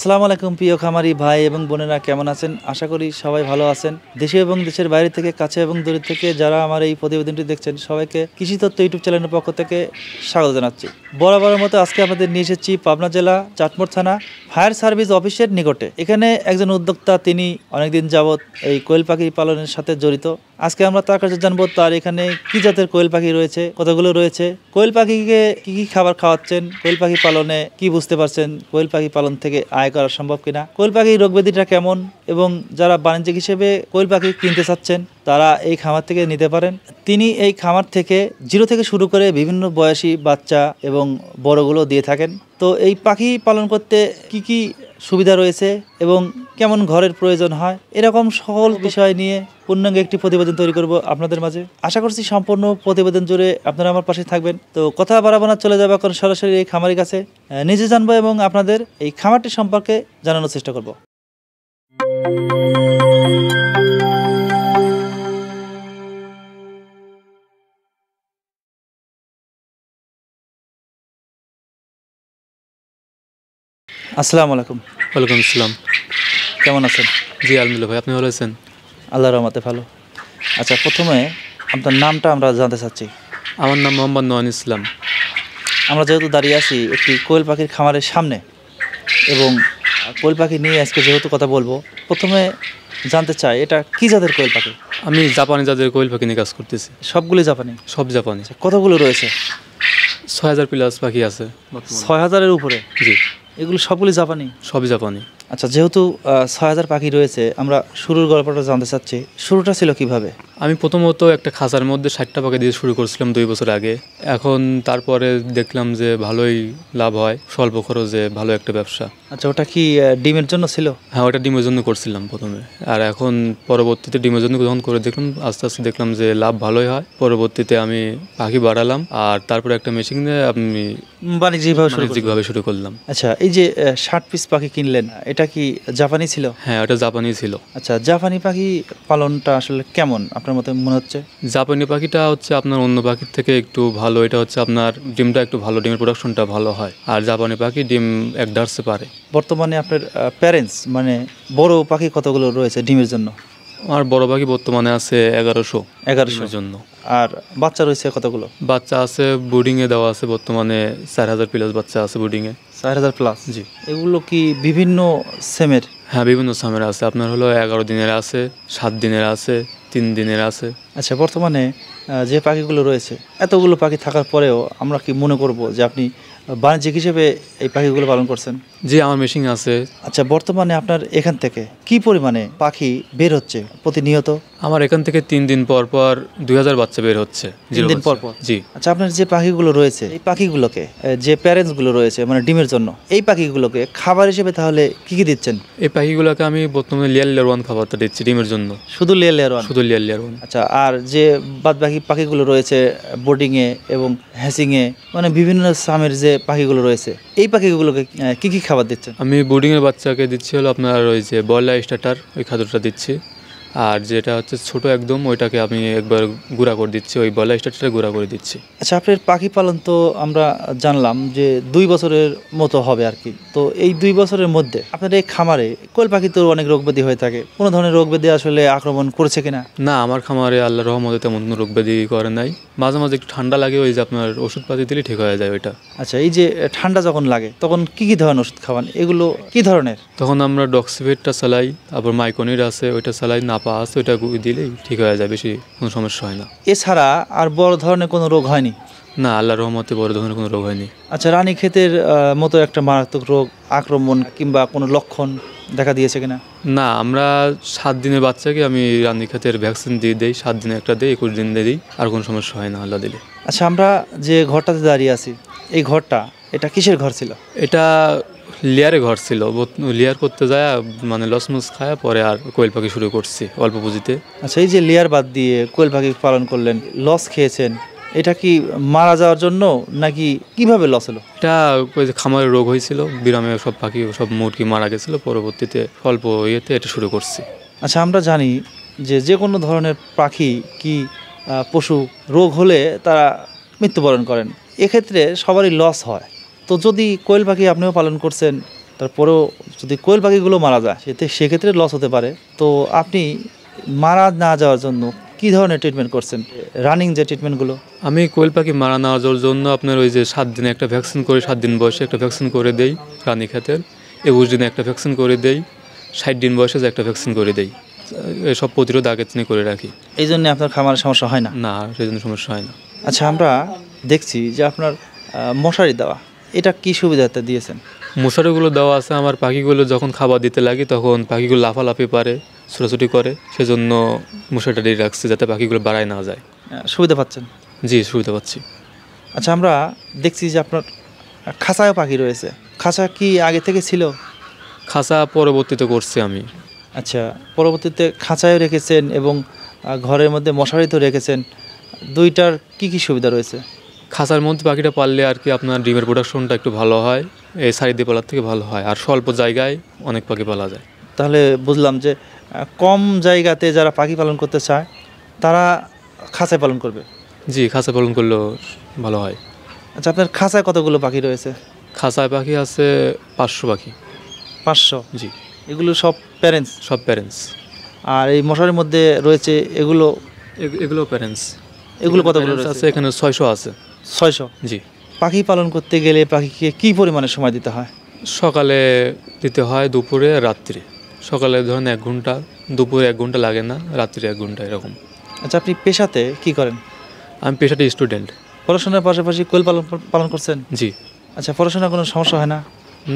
আসসালামু আলাইকুম প্রিয় খামারি ভাই এবং বোনেরা, কেমন আছেন? আশা করি সবাই ভালো আছেন। দেশে এবং দেশের বাইরে থেকে, কাছে এবং দূরে থেকে যারা আমার এই প্রতিবেদনটি দেখছেন, সবাইকে কৃষি তত্ত্ব ইউটিউব চ্যানেলের পক্ষ থেকে স্বাগত জানাচ্ছি। বরাবরের মতো আজকে আমাদের নিয়ে এসেছি পাবনা জেলা চাটমোড় থানা ফায়ার সার্ভিস অফিসের নিকটে। এখানে একজন উদ্যোক্তা, তিনি অনেকদিন যাবৎ এই কোয়েল পাখি পালনের সাথে জড়িত। আজকে আমরা তার কাছে জানবো তার এখানে কি জাতের কোয়েল পাখি রয়েছে, কতগুলো রয়েছে, কোয়েল পাখিকে কি কি খাবার খাওয়াচ্ছেন, কোয়েল পাখি পালনে কি বুঝতে পারছেন, কোয়েল পাখি পালন থেকে আয় করা সম্ভব কিনা, কোয়েল পাখির রোগব্যাধিটা কেমন, এবং যারা বাণিজ্যিক হিসেবে কোয়েল পাখি কিনতে চাচ্ছেন তারা এই খামার থেকে নিতে পারেন। তিনি এই খামার থেকে 0 থেকে শুরু করে বিভিন্ন বয়সী বাচ্চা এবং বড়গুলো দিয়ে থাকেন। তো এই পাখি পালন করতে কি কি সুবিধা রয়েছে এবং কেমন ঘরের প্রয়োজন হয়, এরকম সকল বিষয় নিয়ে পূর্ণাঙ্গ একটি প্রতিবেদন তৈরি করব আপনাদের মাঝে। আশা করছি সম্পূর্ণ প্রতিবেদন জুড়ে আপনারা আমার পাশে থাকবেন। তো কথা বাড়াবো না, চলে যাবো এখন সরাসরি এই খামারের কাছে, নিজে জানবো এবং আপনাদের এই খামারটি সম্পর্কে জানানোর চেষ্টা করব। আসসালামু আলাইকুম। ওয়ালাইকুম আসসালাম। কেমন আছেন? জি আলহামদুলিল্লাহ ভাই, আপনি ভালো আছেন? আল্লাহর রহমতে ভালো। আচ্ছা, প্রথমে আপনার নামটা আমরা জানতে চাচ্ছি। আমার নাম মোহাম্মদ নয়ন ইসলাম। আমরা যেহেতু দাঁড়িয়ে আছি একটি কোয়েল পাখির খামারের সামনে, এবং কোয়েল পাখি নিয়ে আজকে যেহেতু কথা বলবো, প্রথমে জানতে চাই এটা কি জাতের কোয়েল পাখি? আমি জাপানি জাতের কোয়েল পাখি নিয়ে কাজ করতেছি। সবগুলি জাপানি? সব জাপানি। কতগুলো রয়েছে? 6000 প্লাস পাখি আছে। 6000-এর উপরে? জি, এগুলো সবগুলি জাপানি? সবই জাপানি। আচ্ছা, যেহেতু 6000 পাখি রয়েছে, আমরা শুরুর গল্পটা জানতে চাচ্ছি। শুরুটা ছিল কিভাবে? আমি প্রথমত একটা খাঁচার মধ্যে 60টা পাখি দিয়ে শুরু করেছিলাম 2 বছর আগে। এখন তারপরে দেখলাম যে ভালোই লাভ হয়, স্বল্প খরচে ভালো একটা ব্যবসা। আচ্ছা, ওটা কি ডিমের জন্য ছিল? হ্যাঁ, ওটা ডিমের জন্য করছিলাম প্রথমে, আর এখন পরবর্তীতে ডিমের জন্য যখন করে দেখলাম, আস্তে আস্তে দেখলাম যে লাভ ভালোই হয়। পরবর্তীতে আমি পাখি বাড়ালাম, আর তারপরে একটা মেশিন নিয়ে আমি বাণিজ্যিকভাবে শুরু করলাম। আচ্ছা, এই যে 60 পিস পাখি কিনলেন, এটা কি জাপানি ছিল? হ্যাঁ, ওটা জাপানি ছিল। আচ্ছা, জাপানি পাখি পালনটা আসলে কেমন আপনার মতে মনে হচ্ছে? জাপানি পাখিটা হচ্ছে আপনার অন্য পাখির থেকে একটু ভালো। এটা হচ্ছে আপনার ডিমটা একটু ভালো, ডিমের প্রোডাকশনটা ভালো হয়, আর জাপানি পাখি ডিম এক ডার্সে পারে। বর্তমানে আপনার প্যারেন্টস মানে বড় পাখি কতগুলো রয়েছে ডিমের জন্য? আমার বড় পাখি বর্তমানে আছে 1100 জন্য। আর বাচ্চা রয়েছে কতগুলো? বাচ্চা আছে বোর্ডিংয়ে দেওয়া আছে, বর্তমানে 4000 প্লাস বাচ্চা আছে বোর্ডিংয়ে। 4000 প্লাস? জি। এগুলো কি বিভিন্ন সেমের? হ্যাঁ, বিভিন্ন সামের আছে। আপনার হলো 11 দিনের আছে, 7 দিনের আছে, 3 দিনের আছে। আচ্ছা, বর্তমানে যে পাখিগুলো রয়েছে, এতগুলো পাখি থাকার পরেও আমরা কি মনে করব যে আপনি বাণিজ্যিক হিসেবে এই পাখিগুলো পালন করছেন? জি, আমার মেশিন আছে। আচ্ছা, বর্তমানে আপনার এখান থেকে কি পরিমাণে পাখি বের হচ্ছে প্রতিনিয়ত? আমার এখান থেকে 3 দিন পর পর 2000 বাচ্চা বের হচ্ছে। 3 দিন পর পর? জি। আচ্ছা, আপনার যে পাখিগুলো রয়েছে, এই পাখিগুলোকে যে প্যারেন্টসগুলো রয়েছে মানে ডিমের জন্য, এই পাখিগুলোকে খাবার হিসেবে তাহলে কি কি দিচ্ছেন? এই পাখিগুলোকে আমি বর্তমানে লেয়ার 1 খাবারটা দিচ্ছি ডিমের জন্য। শুধু লেয়ার 1? শুধু লেয়ার 1। আচ্ছা, আর যে বাদ বাকি পাখিগুলো রয়েছে বোর্ডিংয়ে এবং হ্যাচিংয়ে, মানে বিভিন্ন সামের যে পাখিগুলো রয়েছে, এই পাখিগুলোকে কি কি খাবার দিচ্ছেন? আমি বোর্ডিংয়ের বাচ্চাকে দিচ্ছি হলো আপনার ওই যে ব্রয়লার স্টার্টার, ওই খাদ্যটা দিচ্ছি। আর যেটা হচ্ছে ছোট একদম, ওইটাকে আমি একবার গুঁড়া করে দিচ্ছি, ওই ব্রয়লার স্টার্টারটা গুঁড়া করে দিচ্ছি। আচ্ছা, আপনার পাখি পালন তো আমরা জানলাম যে 2 বছরের মতো হবে আর কি। তো এই 2 বছরের মধ্যে আপনার এই খামারে কোয়েল পাখি তো অনেক রোগব্যাধি হয়ে থাকে, কোনো ধরনের রোগব্যাধি আসলে আক্রমণ করেছে কিনা? না, আমার খামারে আল্লাহর রহমতে তেমন কোনো রোগব্যাধি করে নাই। মাঝে মাঝে একটু ঠান্ডা লাগে, ওই যে আপনার ওষুধপাতি দিলে ঠিক হয়ে যায় ওইটা। আচ্ছা, এই যে ঠান্ডা যখন লাগে তখন কি কি ধরনের ওষুধ খাওয়ান? এগুলো কি ধরনের? তখন আমরা ডক্সিভেটটা চালাই, তারপর মাইকনির আছে ওইটা চালাই, নাপা আছে ওইটা দিলেই ঠিক হয়ে যায়, বেশি কোনো সমস্যা হয় না। এছাড়া আর বড় ধরনের কোনো রোগ হয়নি? না, আল্লাহর রহমতে বড় ধরনের কোনো রোগ হয়নি। আচ্ছা, রানীক্ষেতের মতো একটা মারাত্মক রোগ আক্রমণ কিংবা কোনো লক্ষণ দেখা দিয়েছে কিনা? না, আমরা 7 দিনের বাচ্চাকে আমি রানীক্ষেতের ভ্যাকসিন দিয়ে দিই, 7 দিনে একটা দিই, 21 দিন দিয়ে দিই, আর কোনো সমস্যা হয় না আল্লাহ দিলে। আচ্ছা, আমরা যে ঘরটাতে দাঁড়িয়ে আছি, এই ঘরটা এটা কিসের ঘর ছিল? এটা লেয়ারে ঘর ছিল। লেয়ার করতে যায় মানে লসমস খায়, পরে আর কোয়েল পাখি শুরু করছি অল্প পুঁজিতে। আচ্ছা, এই যে লেয়ার বাদ দিয়ে কোয়েল পাখি পালন করলেন, লস খেয়েছেন, এটা কি মারা যাওয়ার জন্য নাকি কিভাবে লস হলো? এটা ওই যে খামারের রোগ হয়েছিল, বিরামে সব পাখি সব মুরগি মারা গেছিলো, পরবর্তীতে অল্প ইয়েতে এটা শুরু করছি। আচ্ছা, আমরা জানি যে যে কোনো ধরনের পাখি কি পশু রোগ হলে তারা মৃত্যুবরণ করেন, এক্ষেত্রে সবারই লস হয়। তো যদি কোয়েল পাখি আপনিও পালন করছেন, তারপরেও যদি কোয়েল পাখিগুলো মারা যায় সেক্ষেত্রে লস হতে পারে। তো আপনি মারা না যাওয়ার জন্য কী ধরনের ট্রিটমেন্ট করছেন, রানিং যে ট্রিটমেন্টগুলো? আমি কোয়েল পাখি মারা না যাওয়ার জন্য আপনার ওই যে 7 দিনে একটা ভ্যাকসিন করে, 7 দিন বয়সে একটা ভ্যাকসিন করে দেই রানী ক্ষেতের, 21 দিনে একটা ভ্যাকসিন করে দেই, 60 দিন বয়সে যে একটা ভ্যাকসিন করে দেই। এসব প্রতিরোধ আগে থেকে করে রাখি। এই জন্য আপনার খামারের সমস্যা হয় না? না, সেই জন্য সমস্যা হয় না। আচ্ছা, আমরা দেখছি যে আপনার মশারি দেওয়া, এটা কি সুবিধাতে দিয়েছেন? মশারিগুলো দেওয়া আছে, আমার পাখিগুলো যখন খাবার দিতে লাগে তখন পাখিগুলো লাফালাফি পারে, ছোটাছুটি করে, সেজন্য মশারিটা দিয়ে রাখছি যাতে পাখিগুলো বাড়ায় না যায়। সুবিধা পাচ্ছেন? জি, সুবিধা পাচ্ছি। আচ্ছা, আমরা দেখছি যে আপনার খাঁচায় পাখি রয়েছে, খাঁচা কি আগে থেকে ছিল? খাঁচা পরবর্তীতে করছি আমি। আচ্ছা, পরবর্তীতে খাঁচায় রেখেছেন এবং ঘরের মধ্যে মশারিতেও রেখেছেন, দুইটার কি কি সুবিধা রয়েছে? খাঁচার মধ্যে পাখিটা পাললে আর কি আপনার ডিমের প্রোডাকশনটা একটু ভালো হয়, এই সাইড দিয়ে পালার থেকে ভালো হয়, আর স্বল্প জায়গায় অনেক পাখি পালা যায়। তাহলে বুঝলাম যে কম জায়গাতে যারা পাখি পালন করতে চায় তারা খাঁচায় পালন করবে। জি, খাঁচা পালন করলেও ভালো হয়। আচ্ছা, আপনার খাঁচায় কতগুলো পাখি রয়েছে? খাঁচায় পাখি আছে 500 পাখি। 500? জি, এগুলো সব প্যারেন্টস? সব প্যারেন্টস। আর এই মশারির মধ্যে রয়েছে এগুলো? এগুলো প্যারেন্টস। এগুলো কতগুলো আছে? রয়েছে? এখানে 600 আছে। 600? জি। পাখি পালন করতে গেলে পাখিকে কী পরিমাণে সময় দিতে হয়? সকালে দিতে হয়, দুপুরে, রাত্রে। সকালে ধরেন 1 ঘন্টা, দুপুরে 1 ঘন্টা লাগে না, রাত্রে 1 ঘন্টা, এরকম। আচ্ছা, আপনি পেশাতে কি করেন? আমি পেশাটি স্টুডেন্ট। পড়াশোনার পাশাপাশি কোয়েল পালন করছেন? জি। আচ্ছা, পড়াশোনার কোনো সমস্যা হয় না?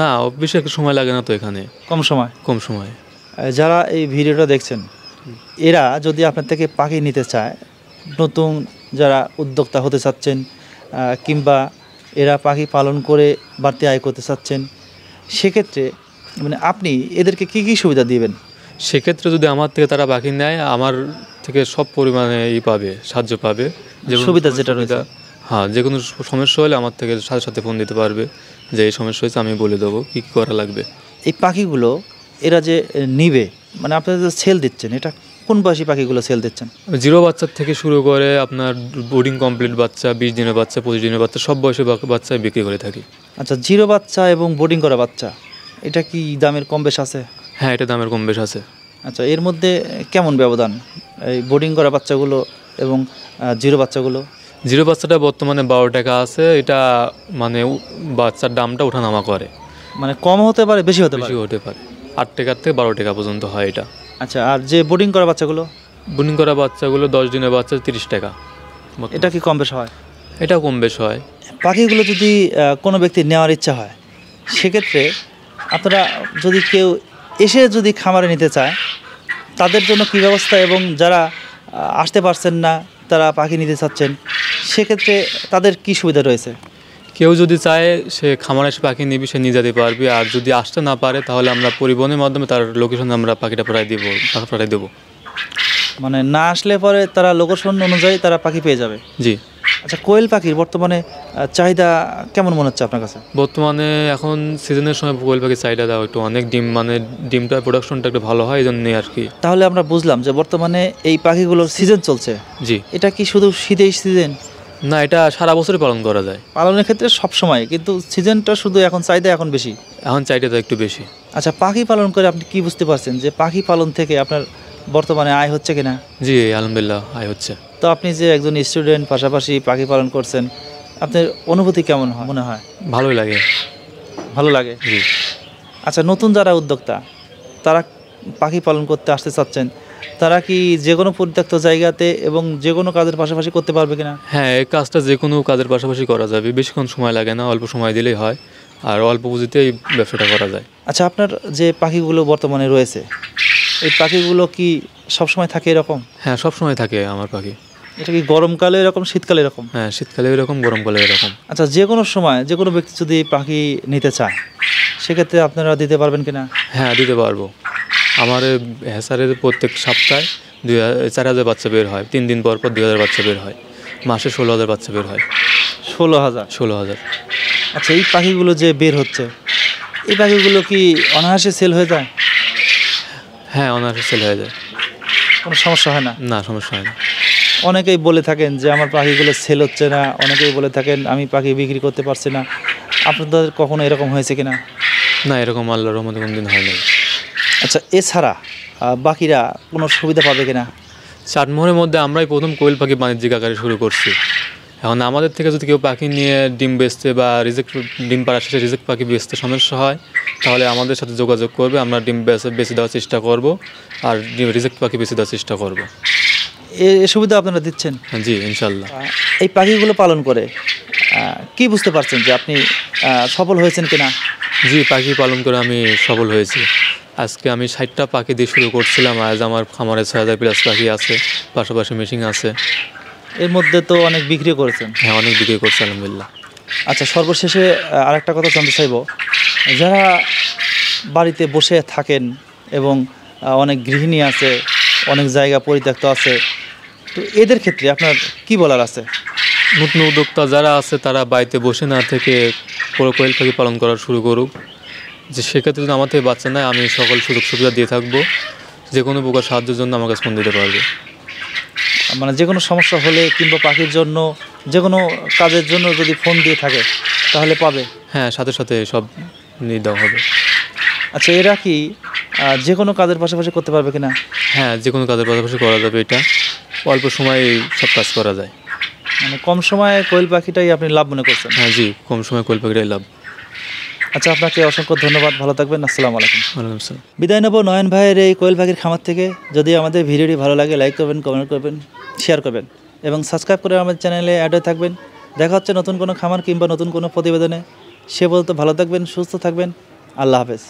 না, বেশি একটা সময় লাগে না তো এখানে। কম সময়? কম সময়। যারা এই ভিডিওটা দেখছেন এরা যদি আপনার থেকে পাখি নিতে চায়, নতুন যারা উদ্যোক্তা হতে চাচ্ছেন কিংবা এরা পাখি পালন করে বাড়তি আয় করতে চাচ্ছেন, সেক্ষেত্রে মানে আপনি এদেরকে কি কি সুবিধা দিবেন? সেক্ষেত্রে যদি আমার থেকে তারা পাখি নেয়, আমার থেকে সব পরিমাণে পাবে, সাহায্য পাবে। সুবিধা যেটা রয়েছে? হ্যাঁ, যে কোনো সমস্যা হলে আমার থেকে সাথে সাথে ফোন দিতে পারবে, যে এই সমস্যা হয়েছে, আমি বলে দেবো কী কী করা লাগবে। এই পাখিগুলো এরা যে নিবে, মানে আপনারা যে সেল দিচ্ছেন, এটা কোন বয়সী পাখিগুলো সেল দিচ্ছেন? 0 বাচ্চার থেকে শুরু করে আপনার বোর্ডিং কমপ্লিট বাচ্চা, 20 দিনের বাচ্চা, 25 দিনের বাচ্চা, সব বয়সের বাচ্চাই বিক্রি করে থাকি। আচ্ছা, 0 বাচ্চা এবং বোর্ডিং করা বাচ্চা, এটা কি দামের কম বেশ আছে? হ্যাঁ, এটা দামের কম বেশ আছে। আচ্ছা, এর মধ্যে কেমন ব্যবধান এই বোর্ডিং করা বাচ্চাগুলো এবং 0 বাচ্চাগুলো? 0 বাচ্চাটা বর্তমানে 12 টাকা আছে, এটা মানে বাচ্চার দামটা ওঠানামা করে, মানে কম হতে পারে, বেশি হতে পারে? বেশি হতে পারে, 8 টাকা থেকে 12 টাকা পর্যন্ত হয় এটা। আচ্ছা, আর যে বোর্ডিং করা বাচ্চাগুলো? বোর্ডিং করা বাচ্চাগুলো 10 দিনের বাচ্চা 30 টাকা। এটা কি কম বেশ হয়? এটাও কম বেশ হয়। পাখিগুলো যদি কোনো ব্যক্তি নেওয়ার ইচ্ছা হয়, সেক্ষেত্রে আপনারা যদি কেউ এসে যদি খামারে নিতে চায়, তাদের জন্য কী ব্যবস্থা, এবং যারা আসতে পারছেন না, তারা পাখি নিতে চাচ্ছেন, সেক্ষেত্রে তাদের কি সুবিধা রয়েছে? কেউ যদি চায় সে খামারে এসে পাখি নিবি, সে নিয়ে যেতে পারবে। আর যদি আসতে না পারে তাহলে আমরা পরিবহনের মাধ্যমে তার লোকেশনে আমরা পাখিটা পাঠিয়ে দেবো। মানে না আসলে পরে তারা লোকেশন অনুযায়ী তারা পাখি পেয়ে যাবে? জি। আচ্ছা, কোয়েল পাখির বর্তমানে চাহিদা কেমন মনে হচ্ছে আপনার কাছে? বর্তমানে এখন সিজনের সময় কোয়েল পাখির চাহিদা দেওয়া একটু অনেক, ডিমটা প্রোডাকশনটা একটু ভালো হয়, এই জন্যই আর কি। তাহলে আমরা বুঝলাম যে বর্তমানে এই পাখিগুলোর সিজন চলছে। জি। এটা কি শুধু শীতেই সিজন? না, এটা সারা বছরই পালন করা যায়। পালনের ক্ষেত্রে সব সময়, কিন্তু সিজনটা শুধু এখন চাহিদা এখন বেশি। এখন চাহিদাটা একটু বেশি। আচ্ছা, পাখি পালন করে আপনি কি বুঝতে পারছেন যে পাখি পালন থেকে আপনার বর্তমানে আয় হচ্ছে কিনা? জি, আলহামদুলিল্লাহ আয় হচ্ছে। তো আপনি যে একজন স্টুডেন্ট, পাশাপাশি পাখি পালন করছেন, আপনার অনুভূতি কেমন মনে হয়? ভালোই লাগে। ভালো লাগে? জি। আচ্ছা, নতুন যারা উদ্যোক্তা তারা পাখি পালন করতে আসতে চাচ্ছেন, তারা কি যে কোনো পরিত্যক্ত জায়গাতে এবং যে কোনো কাজের পাশাপাশি করতে পারবে কিনা? হ্যাঁ, এই কাজটা যে কোনো কাজের পাশাপাশি করা যাবে, বেশিক্ষণ সময় লাগে না, অল্প সময় দিলেই হয়, আর অল্প পুঁজিতেই ব্যবসাটা করা যায়। আচ্ছা, আপনার যে পাখিগুলো বর্তমানে রয়েছে, এই পাখিগুলো কি সবসময় থাকে এরকম? হ্যাঁ, সব সময় থাকে আমার পাখি। এটা কি গরমকালে এরকম, শীতকালে এরকম? হ্যাঁ, শীতকালে এরকম, গরমকালে এরকম। আচ্ছা, যে কোনো সময় যে কোনো ব্যক্তি যদি পাখি নিতে চায়, সেক্ষেত্রে আপনারা দিতে পারবেন কিনা? হ্যাঁ, দিতে পারবো। আমার হ্যাসারের প্রত্যেক সপ্তাহে 4,000 বাচ্চা বের হয়, 3 দিন পর পর 2,000 বাচ্চা বের হয়, মাসে 16,000 বাচ্চা বের হয়। 16,000? 16,000। আচ্ছা, এই পাখিগুলো যে বের হচ্ছে, এই পাখিগুলো কি অনায়াসে সেল হয়ে যায়? হ্যাঁ, অনায়াসে সেল হয়ে যায়, কোনো সমস্যা হয় না? না, সমস্যা হয় না। অনেকেই বলে থাকেন যে আমার পাখিগুলো সেল হচ্ছে না, অনেকেই বলে থাকেন আমি পাখি বিক্রি করতে পারছি না, আপনাদের কখনো এরকম হয়েছে কিনা? না, এরকম আল্লাহর রহমতে কোনোদিন হয় নাই। আচ্ছা, এছাড়া বাকিরা কোনো সুবিধা পাবে কিনা? চাটমোহরের মধ্যে আমরাই প্রথম কোয়েল পাখি বাণিজ্যিক আকারে শুরু করছি। এখন আমাদের থেকে যদি কেউ পাখি নিয়ে ডিম বেচতে বা ডিম পাড়ার শেষে রিজেক্ট পাখি বেচতে সমস্যা হয়, তাহলে আমাদের সাথে যোগাযোগ করবে, আমরা ডিম বেচে দেওয়ার চেষ্টা করব আর রিজেক্ট পাখি বেচে দেওয়ার চেষ্টা করব। এ সুবিধা আপনারা দিচ্ছেন? জি, ইনশাল্লাহ। এই পাখিগুলো পালন করে কি বুঝতে পারছেন যে আপনি সফল হয়েছেন কিনা? জি, পাখি পালন করে আমি সফল হয়েছি। আজকে আমি 60টা পাখি দিয়ে শুরু করছিলাম, আজ আমার খামারে 6000 প্লাস পাখি আছে, পাশাপাশি মেশিন আছে। এর মধ্যে তো অনেক বিক্রি করেছেন। হ্যাঁ, অনেক বিক্রি করছি আলহামদুলিল্লাহ। আচ্ছা, সর্বশেষে আরেকটা কথা জানতে চাইব, যারা বাড়িতে বসে থাকেন এবং অনেক গৃহিণী আছে, অনেক জায়গা পরিত্যক্ত আছে, তো এদের ক্ষেত্রে আপনার কি বলার আছে? নতুন উদ্যোক্তা যারা আছে তারা বাড়িতে বসে না থেকে কোয়েল পাখি পালন করা শুরু করুক। যে সেক্ষেত্রে যদি আমার থেকে বাচ্চা নেয়, আমি সকল সুযোগ সুবিধা দিয়ে থাকবো, যে কোনো প্রকার সাহায্যের জন্য আমাকে ফোন দিতে পারবে। মানে যে কোনো সমস্যা হলে কিংবা পাখির জন্য যে কোনো কাজের জন্য যদি ফোন দিয়ে থাকে তাহলে পাবে? হ্যাঁ, সাথে সাথে সব নিয়ে দেওয়া হবে। আচ্ছা, এরা কি যে কোনো কাজের পাশাপাশি করতে পারবে কিনা? হ্যাঁ, যে কোনো কাজের পাশাপাশি করা যাবে, এটা অল্প সময়ে সব কাজ করা যায়। মানে কম সময়ে কোয়েল পাখিটাই আপনি লাভ মনে করছেন? হ্যাঁ জি, কম সময়ে কোয়েল পাখিটাই লাভ। আচ্ছা, আপনাকে অসংখ্য ধন্যবাদ, ভালো থাকবেন, আসসালামু আলাইকুম। ওয়ালাইকুম আসসালাম। বিদায় নেব নয়ন ভাইয়ের এই কোয়েল পাখির খামার থেকে। যদি আমাদের ভিডিওটি ভালো লাগে, লাইক করবেন, কমেন্ট করবেন, শেয়ার করবেন এবং সাবস্ক্রাইব করে আমাদের চ্যানেলে অ্যাড হয়ে থাকবেন। দেখা হচ্ছে নতুন কোনো খামার কিংবা নতুন কোনো প্রতিবেদনে। সে বলতে ভালো থাকবেন, সুস্থ থাকবেন, আল্লাহ হাফেজ।